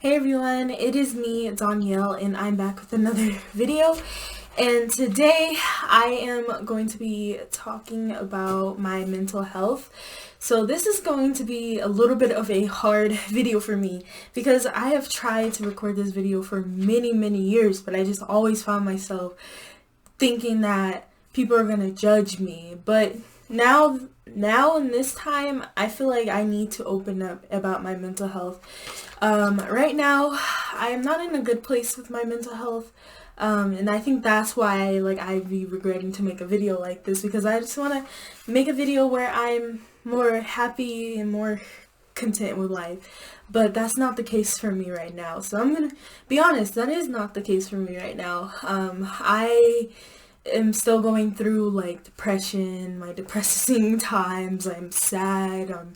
Hey everyone, it is me, Danielle, and I'm back with another video. And today I am going to be talking about my mental health. So this is going to be a little bit of a hard video for me because I have tried to record this video for many years, but I just always found myself thinking that people are gonna judge me. But now in this time, I feel like I need to open up about my mental health. Right now, I'm not in a good place with my mental health. And I think that's why I'd be regretting to make a video like this, because I just want to make a video where I'm more happy and more content with life. But that's not the case for me right now. So I'm gonna be honest, that is not the case for me right now. I am still going through depression, my depressing times. I'm sad. I'm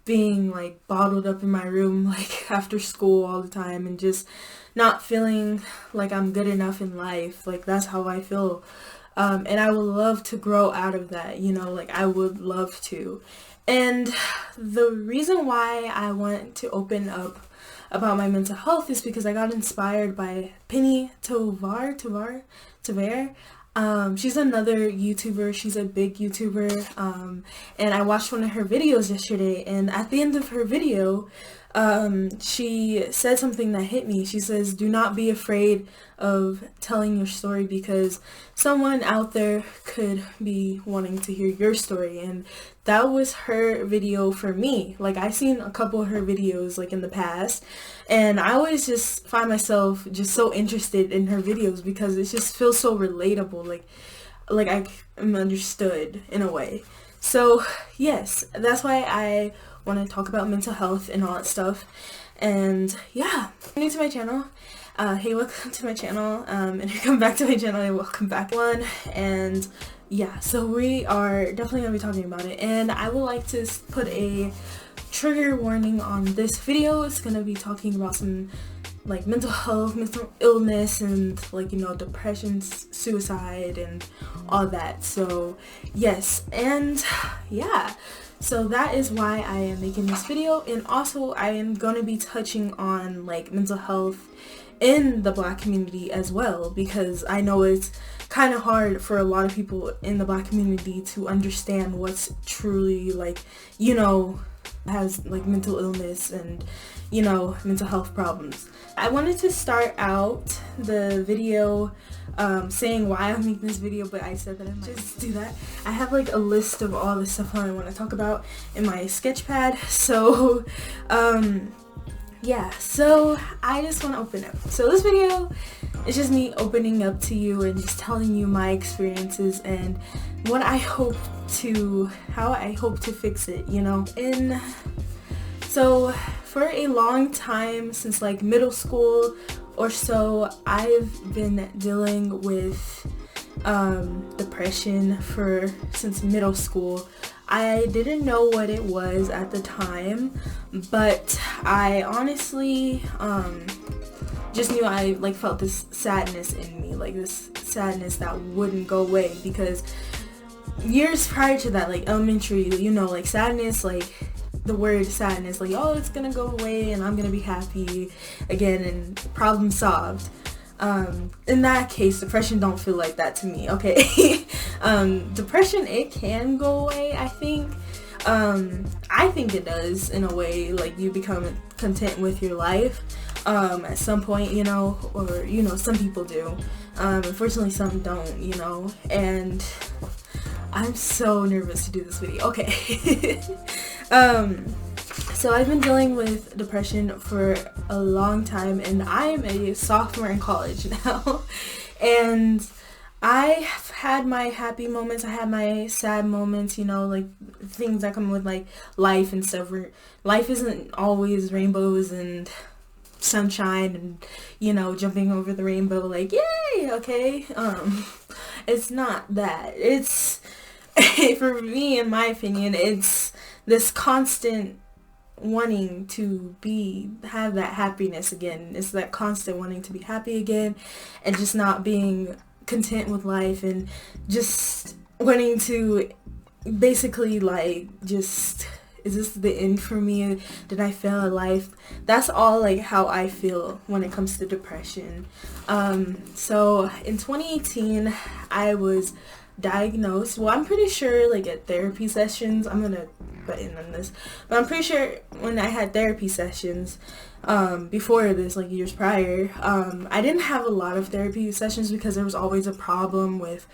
being bottled up in my room after school all the time and just not feeling like I'm good enough in life. That's how I feel. And I would love to grow out of that, I would love to. And the reason why I want to open up about my mental health is because I got inspired by Penny Tovar. She's another YouTuber. She's a big YouTuber. And I watched one of her videos yesterday, and at the end of her video, she said something that hit me. She says, "Do not be afraid of telling your story because someone out there could be wanting to hear your story." And that was her video for me. I've seen a couple of her videos in the past, and I always just find myself just so interested in her videos because it just feels so relatable. Like I am understood in a way. So yes, that's why I want to talk about mental health and all that stuff. And yeah, if you're new to my channel, hey, welcome to my channel. And if you come back to my channel, hey, welcome back one. And yeah, so we are definitely gonna be talking about it, and I would like to put a trigger warning on this video. It's gonna be talking about some mental health, mental illness, and depression, suicide, and all that. So yes, and yeah, so that is why I am making this video. And also I am going to be touching on mental health in the Black community as well, because I know it's kind of hard for a lot of people in the Black community to understand what's truly has mental illness and mental health problems. I wanted to start out the video saying why I'm making this video, but I said that I might just do that. I have a list of all the stuff I want to talk about in my sketch pad. So yeah, so I just want to open up. So this video is just me opening up to you and just telling you my experiences and what I hope to, how I hope to fix it, And so for a long time, since middle school or so, I've been dealing with depression since middle school. I didn't know what it was at the time, but I honestly just knew I felt this sadness in me, this sadness that wouldn't go away, because years prior to that, elementary, sadness, the word sadness, oh, it's gonna go away and I'm gonna be happy again and problem solved. In that case, depression don't feel like that to me, okay? Depression, it can go away, I think. I think it does in a way. You become content with your life at some point, or some people do. Unfortunately, some don't, and I'm so nervous to do this video. Okay. So I've been dealing with depression for a long time, and I'm a sophomore in college now. And I've had my happy moments, I had my sad moments, things that come with life and stuff, where life isn't always rainbows and sunshine and jumping over the rainbow yay, okay? It's not that. It's for me, in my opinion, it's this constant wanting to have that happiness again. It's that constant wanting to be happy again, and just not being content with life, and just wanting to basically just is this the end for me? Did I fail at life? That's all like how I feel when it comes to depression. So in 2018, I was diagnosed. Well, I'm pretty sure like at therapy sessions, I'm gonna butt in on this, but I'm pretty sure when I had therapy sessions before this, like years prior, I didn't have a lot of therapy sessions because there was always a problem with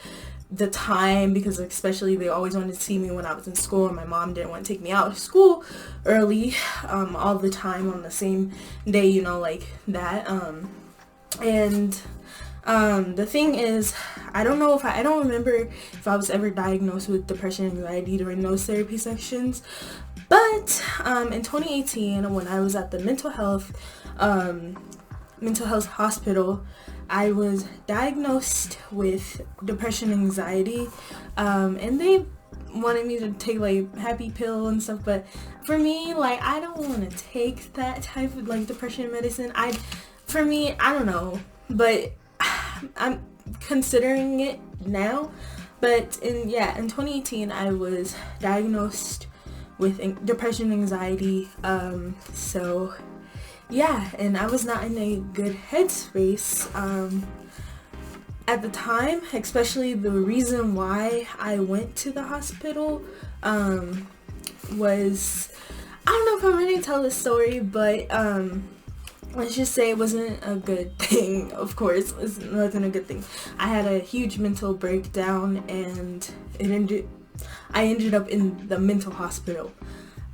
the time, because especially they always wanted to see me when I was in school, and my mom didn't want to take me out of school early all the time on the same day, you know, like that. And the thing is, I don't remember if I was ever diagnosed with depression and anxiety during those therapy sessions, but in 2018, when I was at the mental health hospital, I was diagnosed with depression and anxiety, and they wanted me to take like happy pill and stuff, but for me, like, I don't want to take that type of like depression medicine. I don't know, but I'm considering it now. But in 2018, I was diagnosed with depression and anxiety. So yeah, and I was not in a good headspace at the time. Especially the reason why I went to the hospital was, I don't know if I'm ready to tell this story, but let's just say it wasn't a good thing. Of course, it wasn't a good thing. I had a huge mental breakdown, and I ended up in the mental hospital.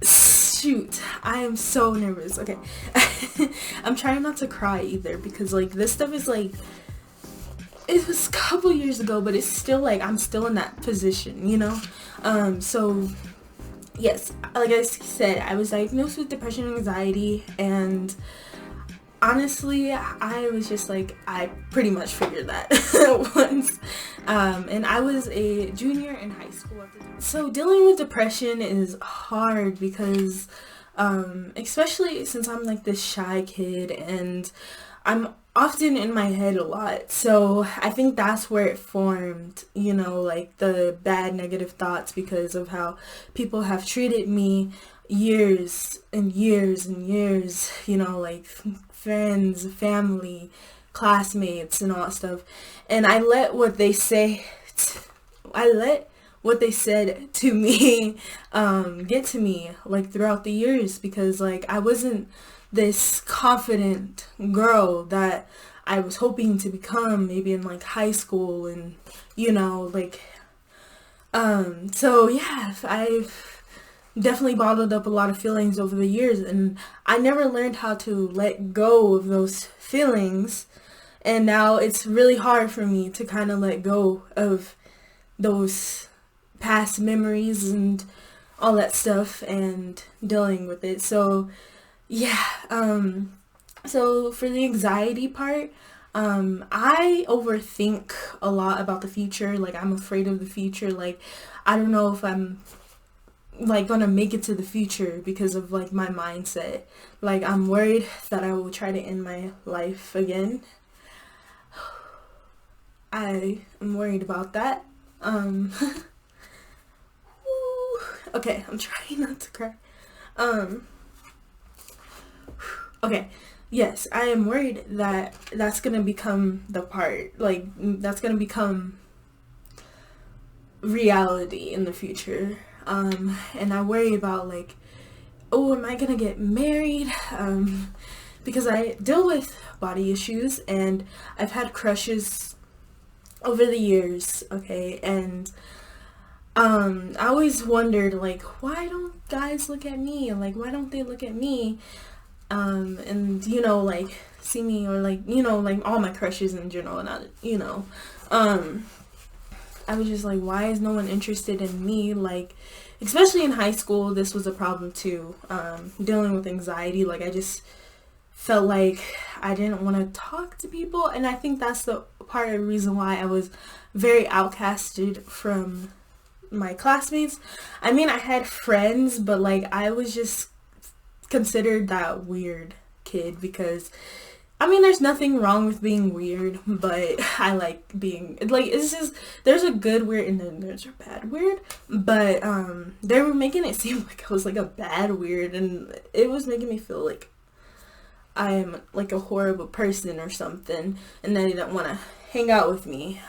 Shoot, I am so nervous. Okay. I'm trying not to cry either, because like this stuff is like, it was a couple years ago, but it's still like, I'm still in that position, you know? So yes, like I said, I was diagnosed with depression and anxiety, and honestly, I was just like, I pretty much figured that once. And I was a junior in high school at the time. So dealing with depression is hard because, especially since I'm like this shy kid and I'm often in my head a lot. So I think that's where it formed, you know, like the bad negative thoughts because of how people have treated me years and years and years, you know, like friends, family, classmates, and all that stuff. And I let what they said to me get to me like throughout the years, because like I wasn't this confident girl that I was hoping to become maybe in like high school, and you know, like so yeah, I've definitely bottled up a lot of feelings over the years, and I never learned how to let go of those feelings, and now it's really hard for me to kind of let go of those past memories and all that stuff and dealing with it. So yeah, so for the anxiety part, I overthink a lot about the future. Like, I'm afraid of the future. Like, I don't know if I'm like gonna make it to the future because of like my mindset. Like, I'm worried that I will try to end my life again. I am worried about that. Okay, I'm trying not to cry. Okay, yes, I am worried that that's gonna become the part, like that's gonna become reality in the future. And I worry about like, oh, am I gonna get married? Because I deal with body issues, and I've had crushes over the years, okay, and I always wondered like, why don't guys look at me, and like, why don't they look at me, and you know, like see me, or like, you know, like all my crushes in general, and you know, I was just like, why is no one interested in me? Like, especially in high school, this was a problem too, dealing with anxiety. Like, I just felt like I didn't want to talk to people, and I think that's the part of the reason why I was very outcasted from my classmates. I mean, I had friends, but like I was just considered that weird kid because I mean, there's nothing wrong with being weird, but I like being, like, it's just, there's a good weird and then there's a bad weird, but they were making it seem like I was like a bad weird, and it was making me feel like I am like a horrible person or something, and they don't want to hang out with me.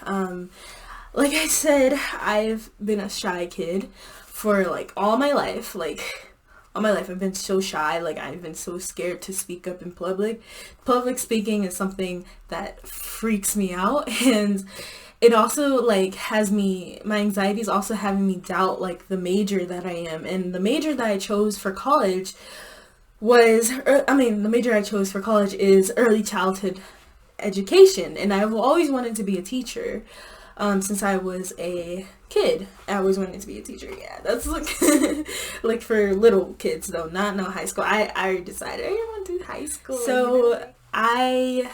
Like I said, I've been a shy kid for like all my life. Like all my life I've been so shy. Like I've been so scared to speak up in public. Public speaking is something that freaks me out, and it also like has me, my anxiety is also having me doubt like the major that I am. And the major that I chose for college was, the major I chose for college is early childhood education, and I've always wanted to be a teacher. Since I was a kid, I always wanted to be a teacher. Yeah, that's like like for little kids though, not no high school. I already decided I didn't want to do high school. So I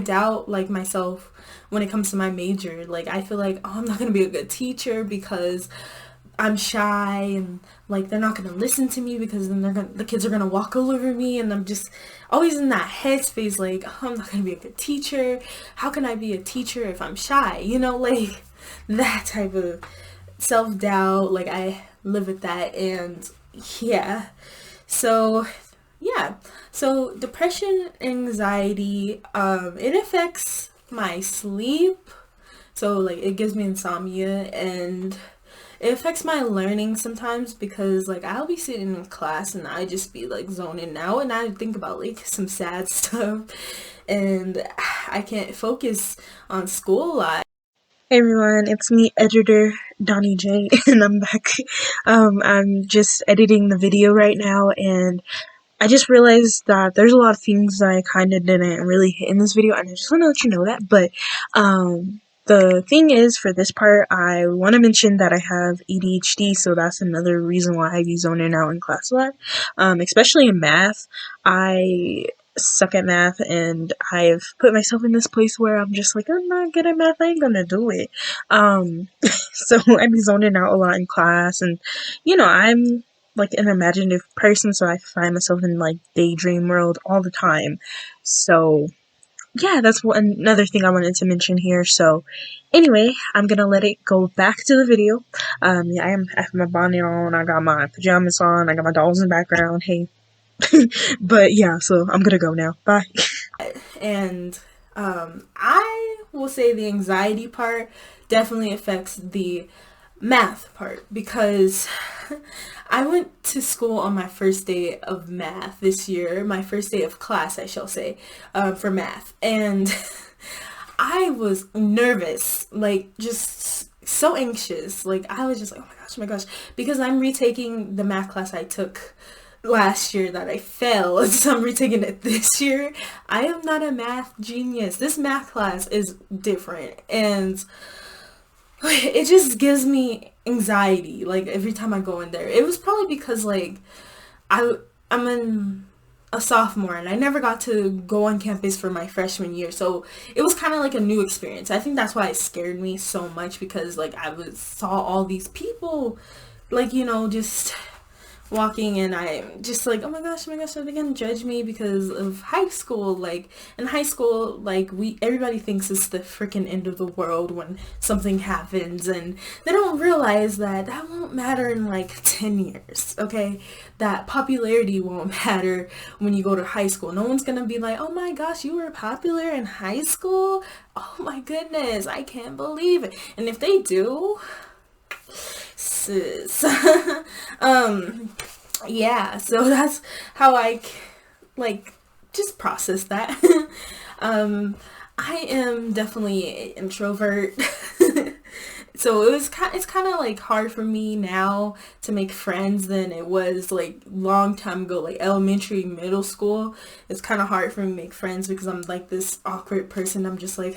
doubt like myself when it comes to my major. Like I feel like, oh, I'm not gonna be a good teacher because I'm shy, and like they're not gonna listen to me because then the kids are gonna walk all over me, and I'm just always in that headspace like, oh, I'm not gonna be a good teacher. How can I be a teacher if I'm shy? You know, like that type of self-doubt. Like I live with that, and yeah. So yeah. So depression, anxiety, it affects my sleep. So like it gives me insomnia, and it affects my learning sometimes because like I'll be sitting in class and I just be like zoning out, and I think about like some sad stuff, and I can't focus on school a lot. Hey everyone, it's me, editor Donnie J, and I'm back. I'm just editing the video right now, and I just realized that there's a lot of things that I kind of didn't really hit in this video, and I just want to let you know that. But the thing is, for this part, I want to mention that I have ADHD, so that's another reason why I be zoning out in class a lot, especially in math. I suck at math, and I've put myself in this place where I'm just like, I'm not good at math, I ain't gonna do it. So I be zoning out a lot in class, and I'm like an imaginative person, so I find myself in like daydream world all the time. So yeah, that's another thing I wanted to mention here. So anyway, I'm gonna let it go back to the video. Yeah, I have my bonnet on, I got my pajamas on, I got my dolls in the background, hey. But yeah, so I'm gonna go now. Bye. And I will say the anxiety part definitely affects the math part, because I went to school on my first day of math this year, my first day of class, I shall say, for math, and I was nervous, like just so anxious. Like I was just like, oh my gosh, because I'm retaking the math class I took last year that I failed, so I'm retaking it this year. I am not a math genius. This math class is different, and it just gives me anxiety like every time I go in there. It was probably because like I'm in a sophomore and I never got to go on campus for my freshman year, so it was kind of like a new experience. I think that's why it scared me so much, because like saw all these people like, just walking, and I'm just like, oh my gosh, are they gonna judge me because of high school? Like in high school, like everybody thinks it's the freaking end of the world when something happens, and they don't realize that won't matter in like 10 years, okay? That popularity won't matter when you go to high school. No one's gonna be like, oh my gosh, you were popular in high school? Oh my goodness, I can't believe it. And if they do, sis. Yeah, so that's how I like just process that. I am definitely an introvert. So it's kind of like hard for me now to make friends than it was like long time ago, like elementary, middle school. It's kind of hard for me to make friends because I'm like this awkward person. I'm just like,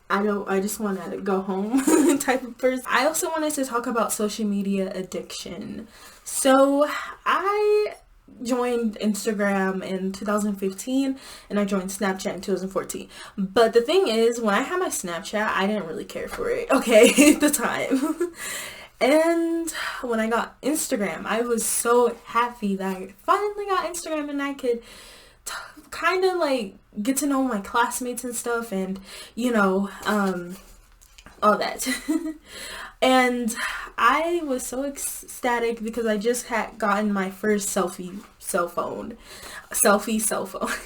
I just want to go home type of person. I also wanted to talk about social media addiction. So I joined Instagram in 2015 and I joined Snapchat in 2014. But the thing is, when I had my Snapchat, I didn't really care for it, okay, at the time. And when I got Instagram, I was so happy that I finally got Instagram and I could kind of like get to know my classmates and stuff, and all that. And I was so ecstatic because I just had gotten my first selfie cell phone.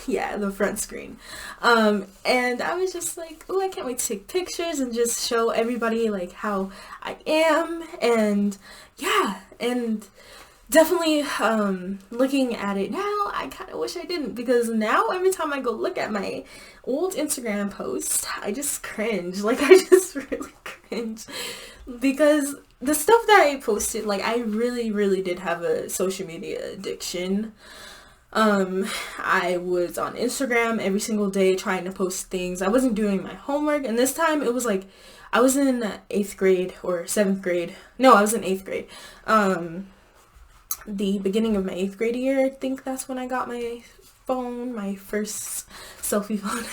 Yeah, the front screen. And I was just like, oh, I can't wait to take pictures and just show everybody like how I am. And yeah, and definitely looking at it now, I kind of wish I didn't, because now every time I go look at my old Instagram post, I just cringe. Like, I just really cringe, because the stuff that I posted, like, I really, really did have a social media addiction. I was on Instagram every single day trying to post things. I wasn't doing my homework, and this time it was like I was in 8th grade or 7th grade. No, I was in 8th grade. The beginning of my 8th grade year, I think that's when I got my phone, my first selfie phone.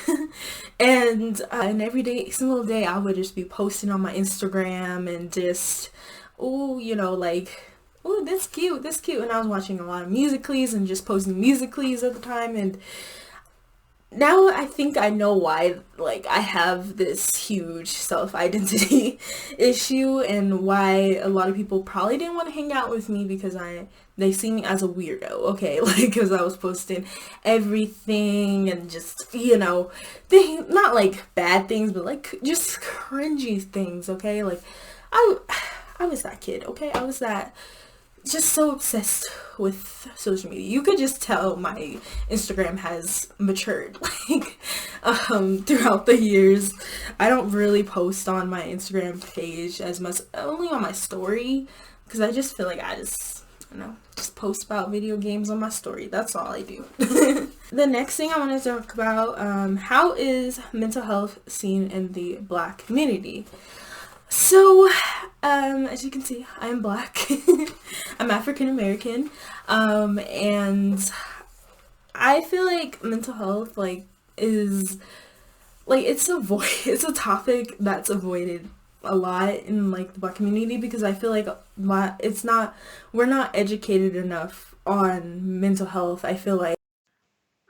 And every day, single day, I would just be posting on my Instagram and just, oh, like, oh, this cute, this cute. And I was watching a lot of Musical.lys and just posting Musical.lys at the time. And now I think I know why, like, I have this huge self-identity issue, and why a lot of people probably didn't want to hang out with me, because they see me as a weirdo, okay? Like, because I was posting everything and just, things, not like bad things, but like just cringy things, okay? Like, I was that kid, okay? I was that, just so obsessed with social media. You could just tell my Instagram has matured, like, throughout the years. I don't really post on my Instagram page as much, only on my story, because I just feel like I just post about video games on my story. That's all I do. The next thing I want to talk about, how is mental health seen in the Black community? So, as you can see, I am Black. I'm African American, and I feel like mental health, like, is, like, it's a topic that's avoided a lot in, like, the Black community, because I feel like we're not educated enough on mental health. I feel like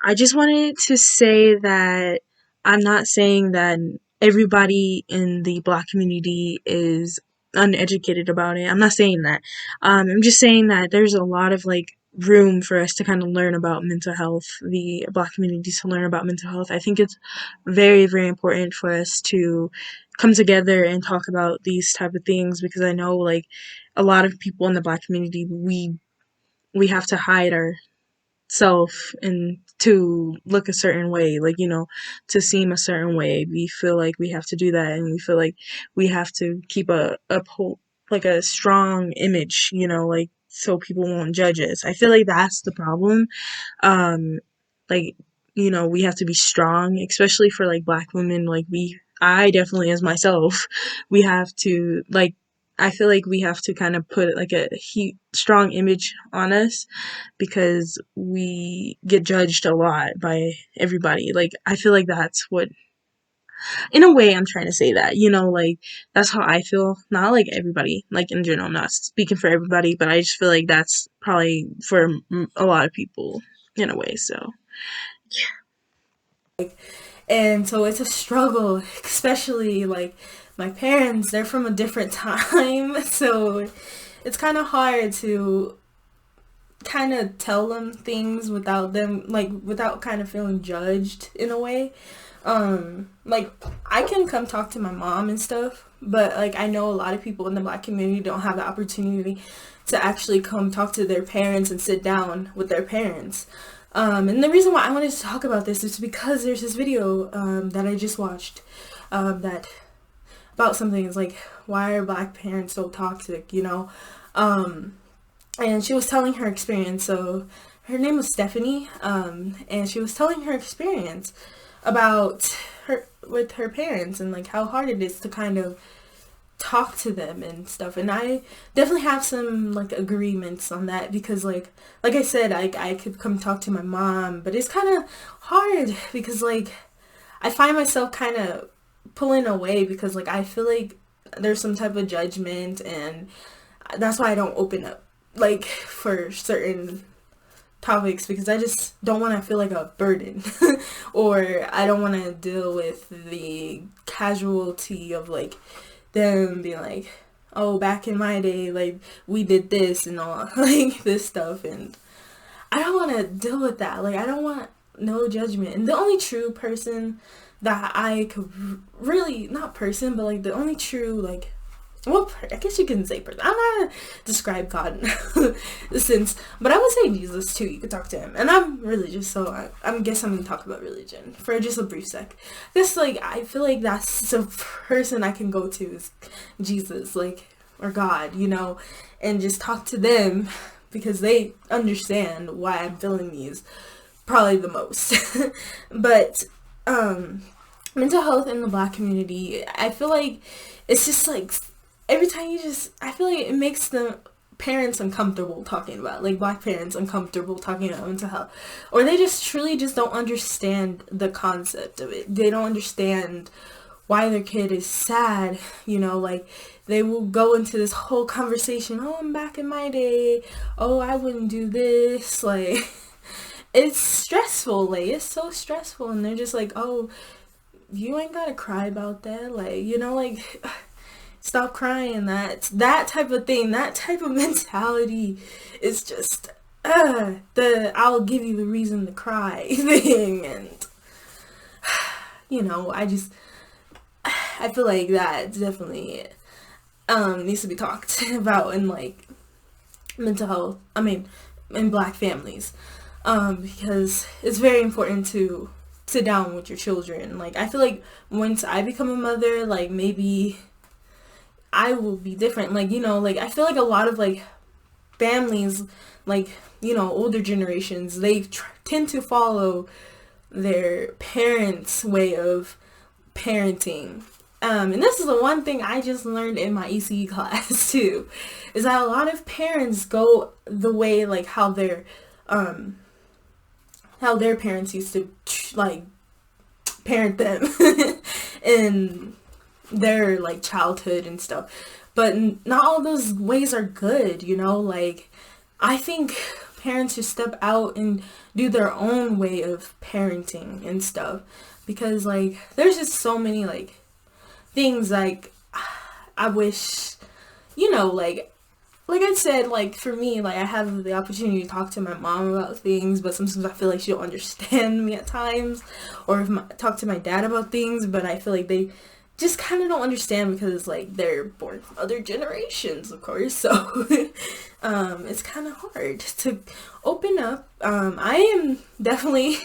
I just wanted to say that I'm not saying that everybody in the Black community is uneducated about it. I'm not saying that. I'm just saying that there's a lot of like room for us to kind of learn about mental health, the Black community to learn about mental health. I think it's very, very important for us to come together and talk about these type of things, because I know like a lot of people in the Black community, we have to hide our self and to look a certain way, like, to seem a certain way. We feel like we have to do that, and we feel like we have to keep uphold like a strong image, like so people won't judge us. I feel like that's the problem. Like, we have to be strong, especially for like Black women. Like, I definitely, as myself, we have to, like, I feel like we have to kind of put like a strong image on us, because we get judged a lot by everybody. Like, I feel like that's what, in a way, I'm trying to say that, like, that's how I feel. Not like everybody, like, in general, I'm not speaking for everybody, but I just feel like that's probably for a lot of people in a way. So, and so it's a struggle, especially like my parents, they're from a different time, so it's kind of hard to kind of tell them things without them, like, without kind of feeling judged in a way. Like, I can come talk to my mom and stuff, but like, I know a lot of people in the Black community don't have the opportunity to actually come talk to their parents and sit down with their parents. And the reason why I wanted to talk about this is because there's this video that I just watched, that about something. It's like, why are Black parents so toxic, and she was telling her experience. So her name was Stephanie, and she was telling her experience about her with her parents, and like how hard it is to kind of talk to them and stuff. And I definitely have some like agreements on that, because like I said, I could come talk to my mom, but it's kind of hard, because like I find myself kind of pulling away, because like I feel like there's some type of judgment, and that's why I don't open up, like, for certain topics, because I just don't want to feel like a burden or I don't want to deal with the casualty of like them being like, oh, back in my day, like, we did this and all, like, this stuff, and I don't want to deal with that. Like, I don't want no judgment. And the only true person that I could really, not person, but like the only true, like, well, I guess you can say person. I'm not gonna describe God in the sense, but I would say Jesus too. You could talk to him, and I'm religious, so I guess I'm gonna talk about religion for just a brief sec. This, like, I feel like that's the person I can go to is Jesus, like, or God, you know, and just talk to them because they understand why I'm feeling these probably the most. But mental health in the Black community, I feel like it's just like every time I feel like it makes the parents uncomfortable talking about, like, Black parents uncomfortable talking about mental health, or they just truly just don't understand the concept of it. They don't understand why their kid is sad, you know, like, they will go into this whole conversation, oh, I'm back in my day, oh, I wouldn't do this, like, it's stressful, like, it's so stressful, and they're just like, oh, you ain't gotta cry about that, like, you know, like, stop crying, that type of thing, that type of mentality is just, the I'll give you the reason to cry thing, and, you know, I feel like that definitely, needs to be talked about in, like, mental health, I mean, in Black families, because it's very important to sit down with your children. Like, I feel like once I become a mother, like, maybe I will be different. Like, you know, like, I feel like a lot of, like, families, like, you know, older generations, they tend to follow their parents' way of parenting. And this is the one thing I just learned in my ECE class too, is that a lot of parents go the way, like, how their parents used to, like, parent them in their, like, childhood and stuff. But not all those ways are good, you know? Like, I think parents should step out and do their own way of parenting and stuff, because, like, there's just so many, like, things, like, I wish, you know, like I said, like, for me, like, I have the opportunity to talk to my mom about things, but sometimes I feel like she don't understand me at times, or talk to my dad about things, but I feel like they just kind of don't understand because, like, they're born from other generations, of course, so it's kind of hard to open up. I am definitely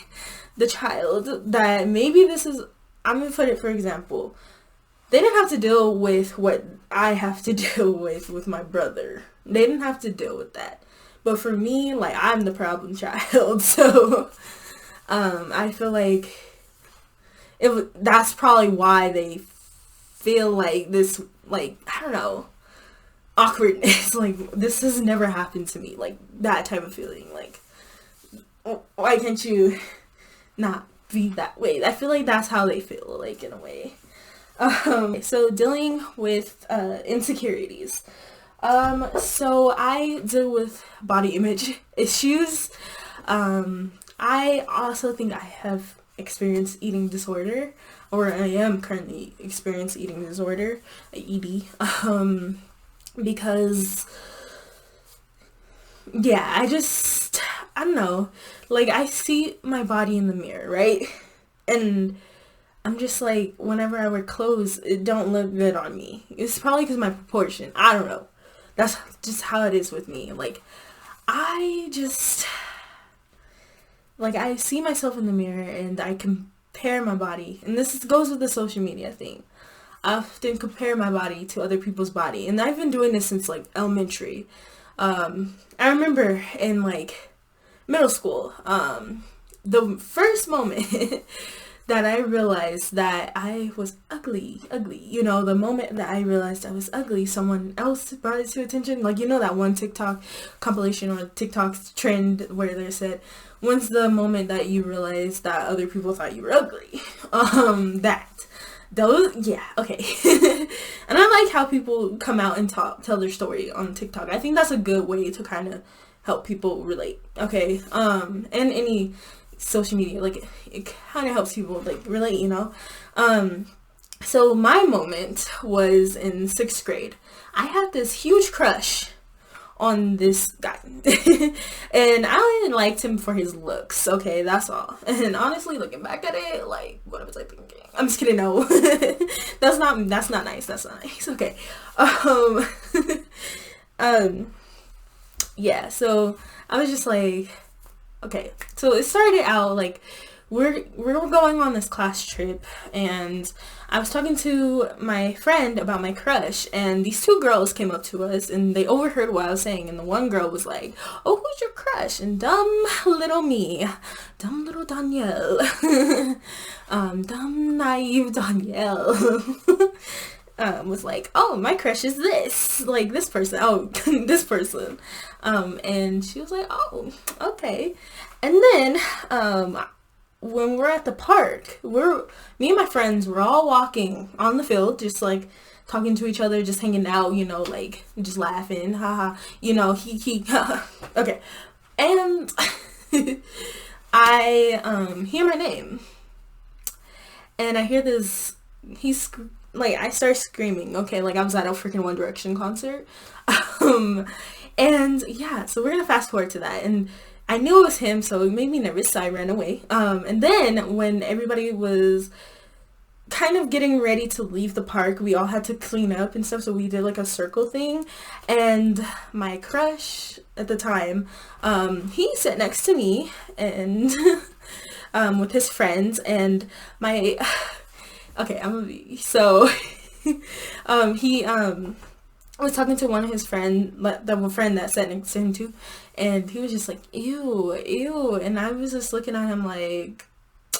the child that maybe I'm gonna put it, for example, they didn't have to deal with what I have to deal with my brother. They didn't have to deal with that. But for me, like, I'm the problem child. So, I feel like that's probably why they feel like this, like, I don't know, awkwardness. Like, this has never happened to me. Like, that type of feeling. Like, why can't you not be that way? I feel like that's how they feel, like, in a way. So dealing with insecurities. So I deal with body image issues. I also think I have experienced eating disorder, or I am currently experiencing eating disorder, ED, because, yeah, I don't know, like, I see my body in the mirror, right? And I'm just like, whenever I wear clothes, it don't look good on me. It's probably because my proportion. I don't know. That's just how it is with me. Like, I see myself in the mirror and I compare my body. And this goes with the social media thing. I often compare my body to other people's body. And I've been doing this since, like, elementary. I remember in, like, middle school, the first moment that I realized that I was ugly, you know, the moment that I realized I was ugly, someone else brought it to attention, like, you know, that one TikTok compilation or TikTok trend where they said, when's the moment that you realized that other people thought you were ugly? Those, yeah, okay. And I like how people come out and tell their story on TikTok. I think that's a good way to kind of help people relate. Okay. And any social media, like it kind of helps people like relate, you know. So my moment was in 6th grade. I had this huge crush on this guy. And I liked him for his looks. Okay, that's all. And honestly, looking back at it, like, what was I thinking? I'm just kidding. No, that's not nice. That's not nice. Okay. Um, yeah. So I was just like, okay. So it started out like we're going on this class trip, and I was talking to my friend about my crush, and these 2 girls came up to us and they overheard what I was saying, and the one girl was like, "Oh, who's your crush?" And dumb little me, dumb little Danielle, dumb naive Danielle, was like, "Oh, my crush is this person, oh, this person," and she was like, "Oh, okay," and then, when we're at the park, me and my friends were all walking on the field, just like talking to each other, just hanging out, you know, like just laughing, haha, you know, he, okay, and I hear my name, and I hear this, I start screaming, okay, like I was at a freaking One Direction concert, and yeah, so we're gonna fast forward to that, and I knew it was him, so it made me nervous, so I ran away. And then when everybody was kind of getting ready to leave the park, we all had to clean up and stuff, so we did like a circle thing. And my crush at the time, he sat next to me and with his friends, and my okay, I'm gonna be so he I was talking to one of his friend, the friend that sat next to him too, and he was just like, ew, ew, and I was just looking at him like,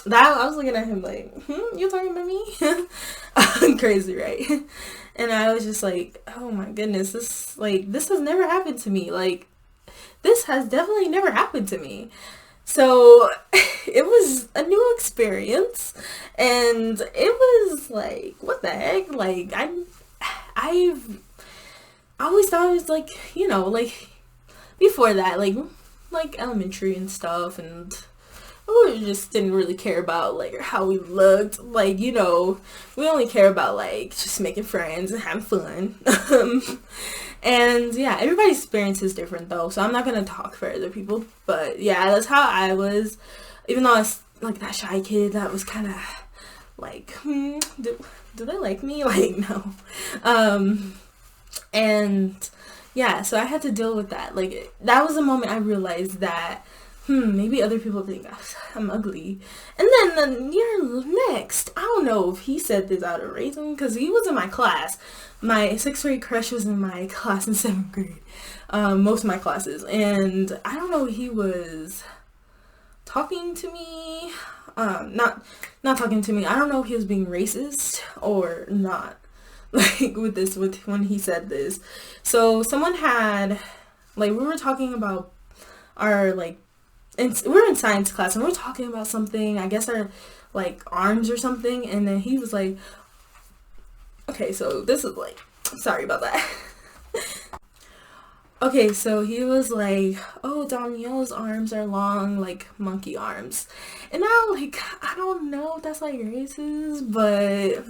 I was looking at him like, you talking about me? Crazy, right? And I was just like, oh my goodness, this has never happened to me, like, this has definitely never happened to me. So it was a new experience, and it was like, what the heck, like, I've I always thought it was like, you know, like before that, like elementary and stuff, and we just didn't really care about like how we looked, like, you know, we only care about like just making friends and having fun. And yeah, everybody's experience is different though, so I'm not gonna talk for other people, but yeah, that's how I was, even though I was like that shy kid that was kind of like, do they like me? Like, no. And yeah, so I had to deal with that. Like, that was the moment I realized that, maybe other people think I'm ugly. And then the year next, I don't know if he said this out of racism, because he was in my class. My 6th grade crush was in my class in 7th grade. Most of my classes. And I don't know, he was talking to me. Not talking to me. I don't know if he was being racist or not. Like with when he said this. So someone had, like, we were talking about our, like, we were in science class and we were talking about something, I guess our, like, arms or something, and then he was like, okay, so this is like, sorry about that. Okay, so he was like, oh, Danielle's arms are long, like monkey arms. And I don't know if that's like racist, but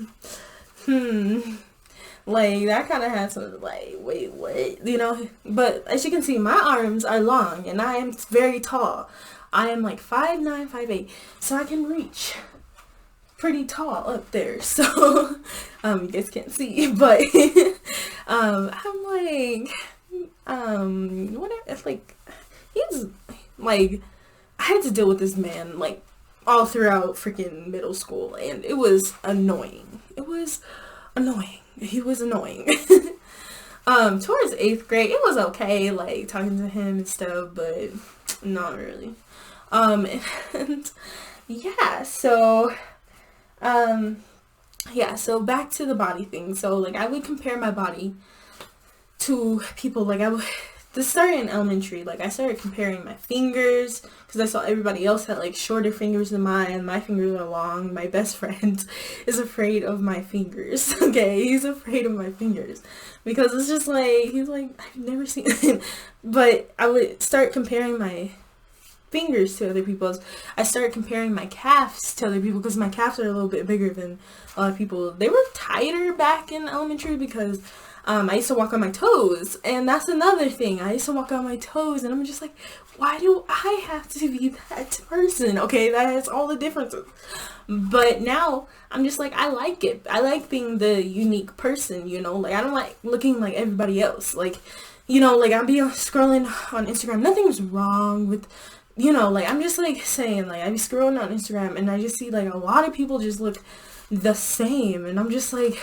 like, that kind of has some, like, wait, what? You know? But as you can see, my arms are long, and I am very tall. I am, like, 5'9", 5'8", so I can reach pretty tall up there. So, you guys can't see, but, I'm like, whatever, it's like, he's, like, I had to deal with this man, like, all throughout freaking middle school, and it was annoying. It was annoying. He was annoying. Towards 8th grade, it was okay, like, talking to him and stuff, but not really. And yeah, so, so back to the body thing. So, like, I would compare my body to people, like, this started in elementary. Like, I started comparing my fingers because I saw everybody else had like shorter fingers than mine. My fingers are long. My best friend is afraid of my fingers. Okay, he's afraid of my fingers because it's just like, he's like, I've never seen it. But I would start comparing my fingers to other people's. I started comparing my calves to other people because my calves are a little bit bigger than a lot of people. They were tighter back in elementary because I used to walk on my toes, and that's another thing. I used to walk on my toes, and I'm just like, why do I have to be that person? Okay, that has all the differences. But now I'm just like, I like it. I like being the unique person, you know? Like, I don't like looking like everybody else. Like, you know, like, I'll be scrolling on Instagram. Nothing's wrong with, you know, like, I'm just like saying, like, I be scrolling on Instagram, and I just see like a lot of people just look the same, and I'm just like,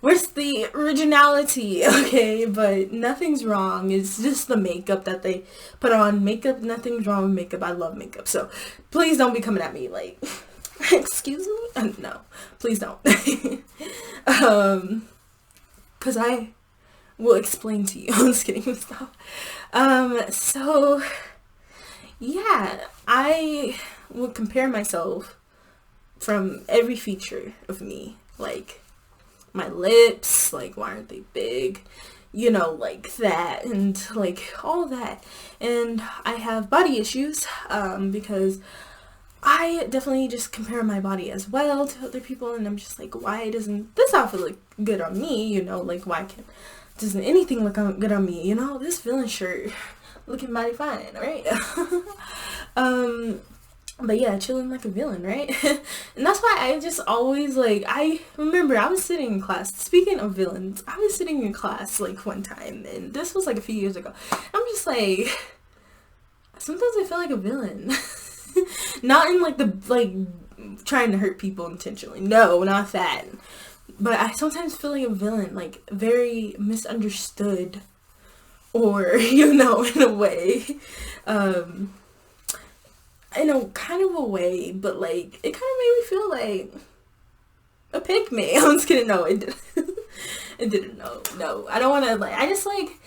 where's the originality? Okay, but nothing's wrong. It's just the makeup that they put on. Makeup, nothing's wrong with makeup. I love makeup, so please don't be coming at me like, excuse me? No, please don't. Because I will explain to you. I'm just kidding. Stop. So yeah, I will compare myself from every feature of me, like my lips, like why aren't they big, you know, like that, and like all that. And I have body issues because I definitely just compare my body as well to other people, and I'm just like, why doesn't this outfit look good on me, you know, like why doesn't anything look good on me, you know, this villain shirt looking mighty fine, right? But yeah, chilling like a villain, right? And that's why I just always, like, I remember I was sitting in class, speaking of villains, I was sitting in class, like, one time, and this was, like, a few years ago. I'm just like, sometimes I feel like a villain. Not in, like, trying to hurt people intentionally. No, not that. But I sometimes feel like a villain, like, very misunderstood. Or, you know, in a way. In a kind of a way, but like it kind of made me feel like a pygmy. I'm just kidding. No, it didn't. It didn't. No. I don't want to, like, I just like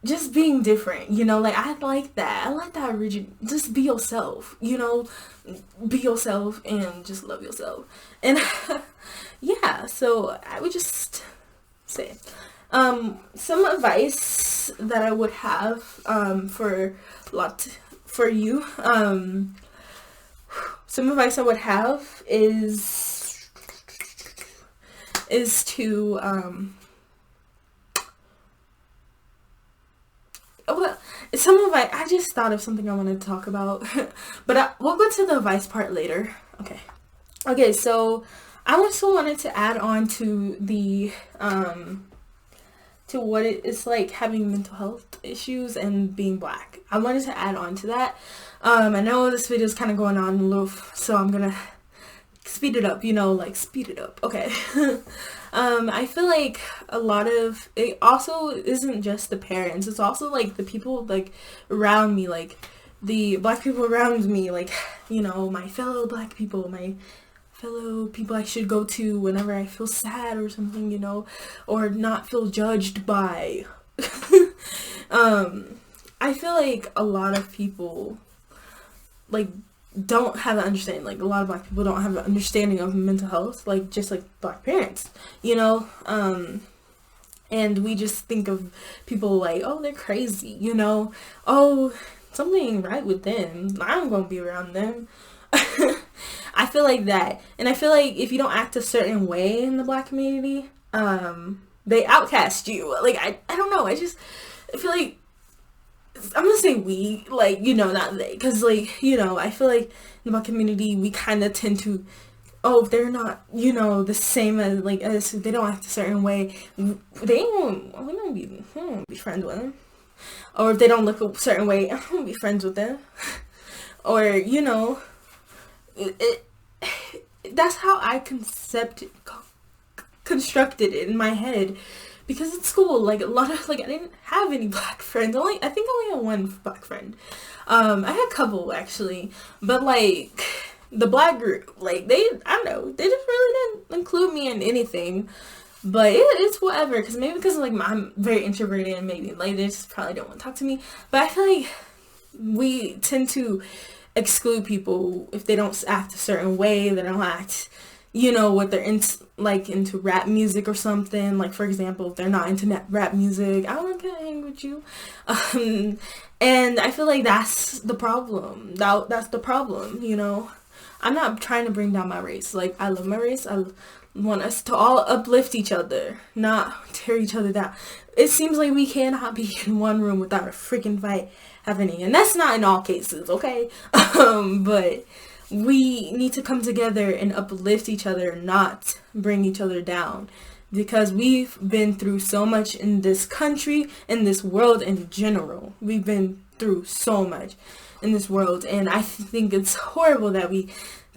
just being different, you know, like I like that. I like that origin. Just be yourself, you know, be yourself and just love yourself. And yeah, so I would just say some advice that I would have for you. Some advice I would have is to some advice. I just thought of something I wanted to talk about, but we'll go to the advice part later. Okay. So I also wanted to add on to the to what it's like having mental health issues and being black. I wanted to add on to that. I know this video is kind of going on a little, so I'm gonna speed it up, you know, like speed it up. Okay. I feel like a lot of it also isn't just the parents, it's also like the people like around me, like the black people around me, like, you know, my fellow black people, my fellow people I should go to whenever I feel sad or something, you know, or not feel judged by. I feel like a lot of people like don't have an understanding, like a lot of black people don't have an understanding of mental health, like just like black parents, you know, and we just think of people like, oh, they're crazy, you know, oh, something ain't right with them, I'm gonna be around them. I feel like that, and I feel like if you don't act a certain way in the black community, they outcast you. Like I don't know, I feel like I'm gonna say we, like, you know, not they, because like, you know, I feel like in the black community we kind of tend to, oh, if they're not, you know, the same as like us, if they don't act a certain way, we don't be friends with them, or if they don't look a certain way, I won't be friends with them, or, you know, that's how I constructed it in my head. Because at school, like, a lot of, like, I didn't have any black friends. I think I only had one black friend. I had a couple, actually. But, like, the black group, like, I don't know, they just really didn't include me in anything. But it's whatever, because maybe because like I'm very introverted and maybe like they just probably don't want to talk to me. But I feel like we tend to exclude people if they don't act a certain way, they don't act, what they're into, like into rap music or something. Like, for example, if they're not into rap music, I don't want to hang with you. And I feel like that's the problem. That's the problem, I'm not trying to bring down my race. Like, I love my race. I want us to all uplift each other, not tear each other down. It seems like we cannot be in one room without a freaking fight happening. And that's not in all cases, okay? But we need to come together and uplift each other, not bring each other down. Because we've been through so much in this country, in this world in general. We've been through so much in this world. And I think it's horrible that we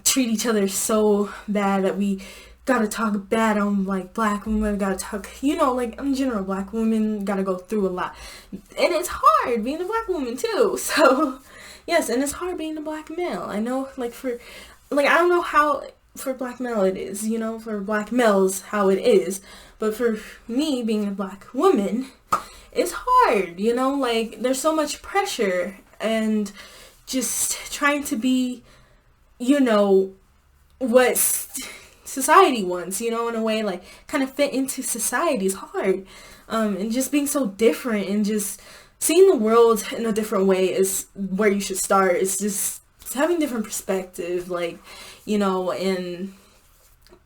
treat each other so bad, that we gotta talk bad on like black women, gotta talk, like in general, black women gotta go through a lot. And it's hard being a black woman too. So yes, and it's hard being a black male. I know, like I don't know how for black male it is, for black males how it is, but for me being a black woman, it's hard, like there's so much pressure and just trying to be, what society wants, in a way, like kind of fit into society is hard. And just being so different and just seeing the world in a different way is where you should start. It's just having different perspective, like, and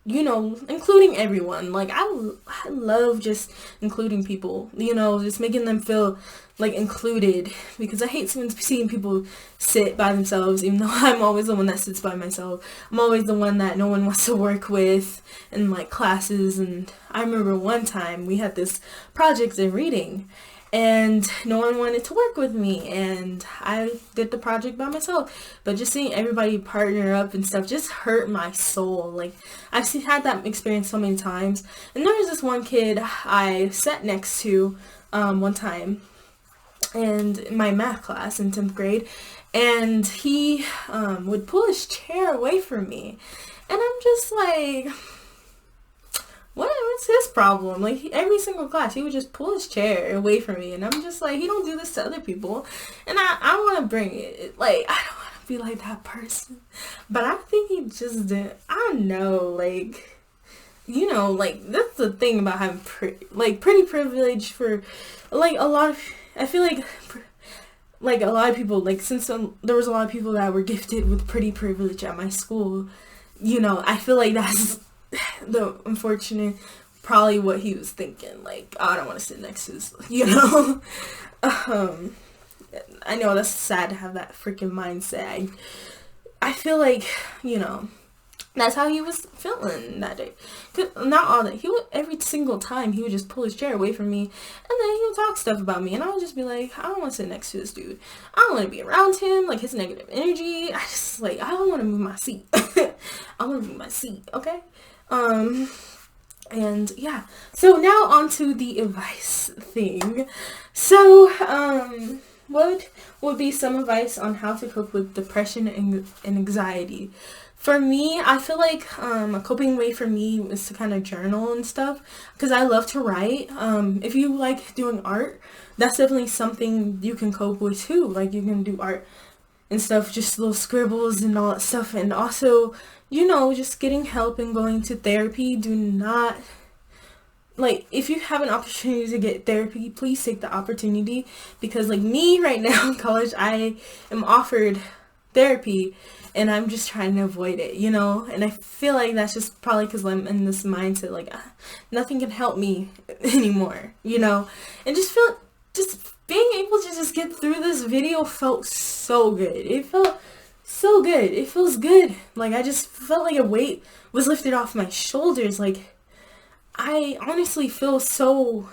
including everyone. Like I love just including people, just making them feel like included, because I hate seeing people sit by themselves, even though I'm always the one that sits by myself. I'm always the one that no one wants to work with in like classes. And I remember one time we had this project in reading and no one wanted to work with me, and I did the project by myself. But just seeing everybody partner up and stuff just hurt my soul. Like, I've had that experience so many times. And there was this one kid I sat next to one time, and in my math class in 10th grade, and he would pull his chair away from me, and I'm just like, what's his problem? Like, every single class he would just pull his chair away from me, and I'm just like, he don't do this to other people, and I want to bring it, like, I don't want to be like that person, but I think he just didn't. I don't know, like, like, that's the thing about having pretty privilege for, like, a lot of, I feel like a lot of people, like, since there was a lot of people that were gifted with pretty privilege at my school, I feel like that's the unfortunate, probably what he was thinking, like, oh, I don't want to sit next to this, I know that's sad to have that freaking mindset. I feel like, that's how he was feeling that day. Not all that. He would, every single time, he would just pull his chair away from me, and then he would talk stuff about me, and I would just be like, I don't want to sit next to this dude. I don't want to be around him, like, his negative energy. I don't want to move my seat. I want to move my seat, okay? And yeah. So now on to the advice thing. So, what would be some advice on how to cope with depression and anxiety? For me, I feel like a coping way for me is to kind of journal and stuff, because I love to write. If you like doing art, that's definitely something you can cope with too. Like, you can do art and stuff, just little scribbles and all that stuff. And also, just getting help and going to therapy. Do not, like, if you have an opportunity to get therapy, please take the opportunity, because like me right now in college, I am offered therapy, and I'm just trying to avoid it, and I feel like that's just probably because I'm in this mindset, like, nothing can help me anymore, and just being able to just get through this video felt so good. It felt so good. It feels good. Like, I just felt like a weight was lifted off my shoulders. Like, I honestly feel so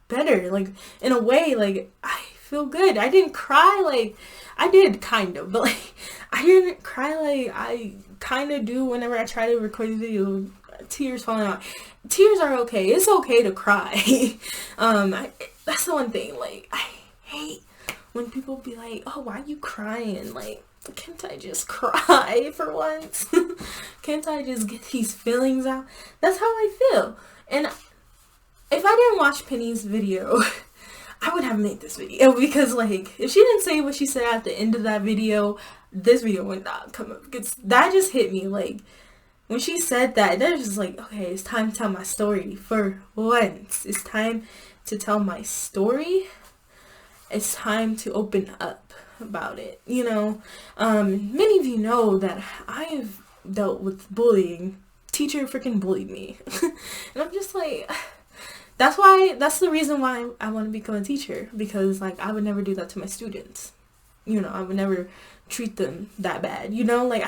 better, like, in a way. Like, I feel good. I didn't cry, like, I did kind of, but like, I didn't cry like I kind of do whenever I try to record a video. Tears falling out. Tears are okay. It's okay to cry. That's the one thing, like, I hate when people be like, oh, why are you crying? Like, can't I just cry for once? Can't I just get these feelings out? That's how I feel. And if I didn't watch Penny's video, I would have made this video, because like if she didn't say what she said at the end of that video, this video would not come up. Because that just hit me. Like when she said that, that was just like, okay, it's time to tell my story for once. It's time to tell my story. It's time to open up about it. You know, many of you know that I have dealt with bullying. Teacher freaking bullied me, and I'm just like. That's the reason why I want to become a teacher, because like I would never do that to my students. You know, I would never treat them that bad. You know, like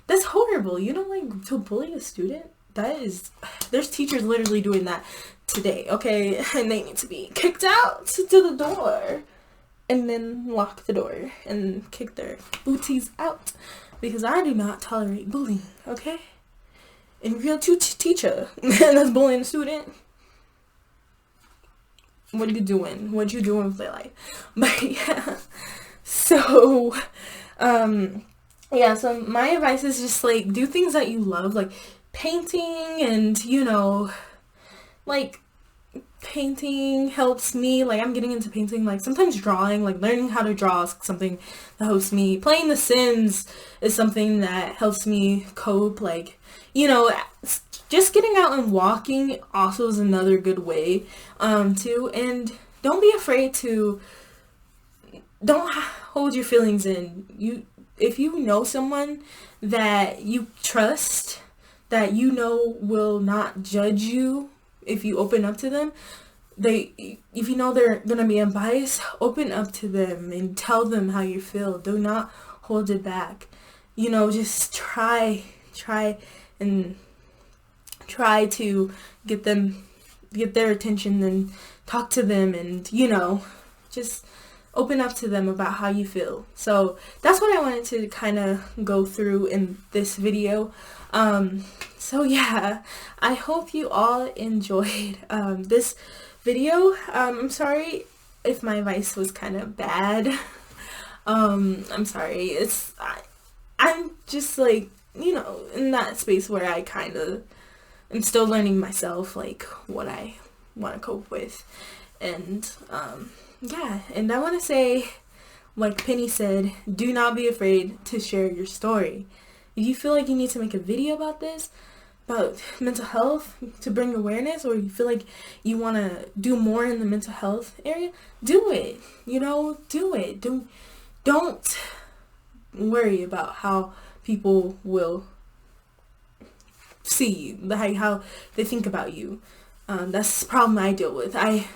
that's horrible. You know, like to bully a student, that is, there's teachers literally doing that today, okay? And they need to be kicked out to the door and then lock the door and kick their booties out, because I do not tolerate bullying, okay? And if you're a teacher and that's bullying a student, what are you doing? What you doing with your life? But yeah, so yeah, so my advice is just like do things that you love, like painting, and you know, like painting helps me. Like I'm getting into painting. Like sometimes drawing, like learning how to draw is something that helps me. Playing The Sims is something that helps me cope. Like, you know, just getting out and walking also is another good way too. And don't be afraid to, don't hold your feelings in. If you know someone that you trust, that you know will not judge you if you open up to them, if you know they're gonna be unbiased, open up to them and tell them how you feel. Do not hold it back. You know, just try to get their attention and talk to them, and you know, just open up to them about how you feel. So that's what I wanted to kind of go through in this video. So yeah, I hope you all enjoyed this video. I'm sorry if my advice was kind of bad. I'm sorry. I'm just like, you know, in that space where I kind of am still learning myself, like what I want to cope with. And yeah, and I want to say, like Penny said, do not be afraid to share your story. If you feel like you need to make a video about this, about mental health, to bring awareness, or you feel like you want to do more in the mental health area, do it. You know, do it. Don't worry about how people will see you, like how they think about you. That's the problem I deal with. I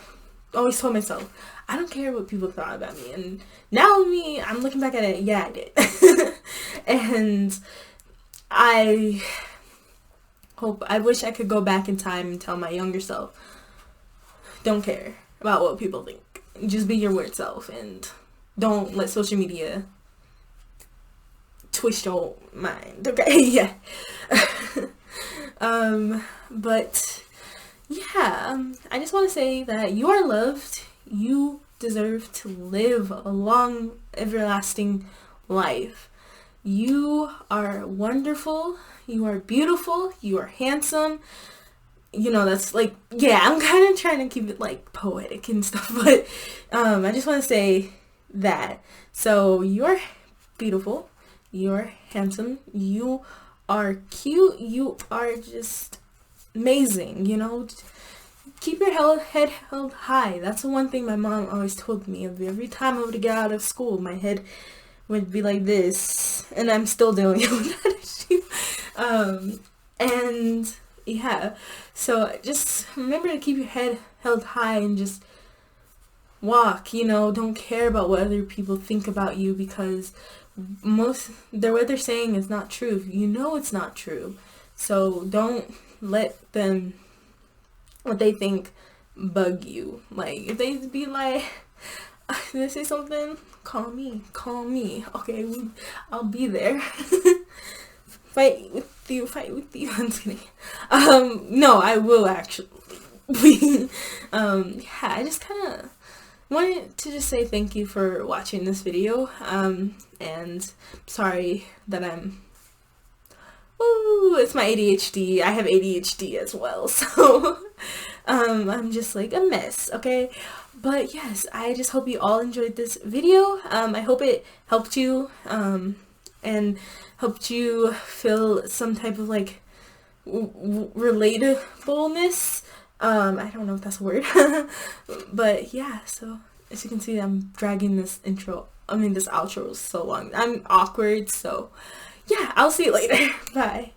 always told myself, I don't care what people thought about me. And now I'm looking back at it, yeah, I did. And I wish I could go back in time and tell my younger self, don't care about what people think. Just be your weird self, and don't let social media twist your mind, okay? Yeah. But yeah, I just want to say that you are loved. You deserve to live a long, everlasting life. You are wonderful. You are beautiful. You are handsome. You know, that's like, yeah, I'm kind of trying to keep it like poetic and stuff, but I just want to say that. So you're beautiful. You're handsome. You are cute. You are just amazing, you know. Keep your head held high. That's the one thing my mom always told me. Every time I would get out of school, my head would be like this, and I'm still dealing with that issue. And yeah, so just remember to keep your head held high and just walk, you know. Don't care about what other people think about you, because what they're saying is not true. You know it's not true. So don't let them, what they think, bug you. Like, if they be like, if they say something, call me. Okay, I'll be there. Fight with you. I'm just kidding. No, I will actually. Yeah, I just kind of wanted to just say thank you for watching this video. And sorry that it's my ADHD. I have ADHD as well, so I'm just like a mess, okay? But yes, I just hope you all enjoyed this video. I hope it helped you, and helped you feel some type of like relatableness. I don't know if that's a word. But yeah, so as you can see, I'm dragging this outro so long. I'm awkward, so yeah, I'll see you later. Bye.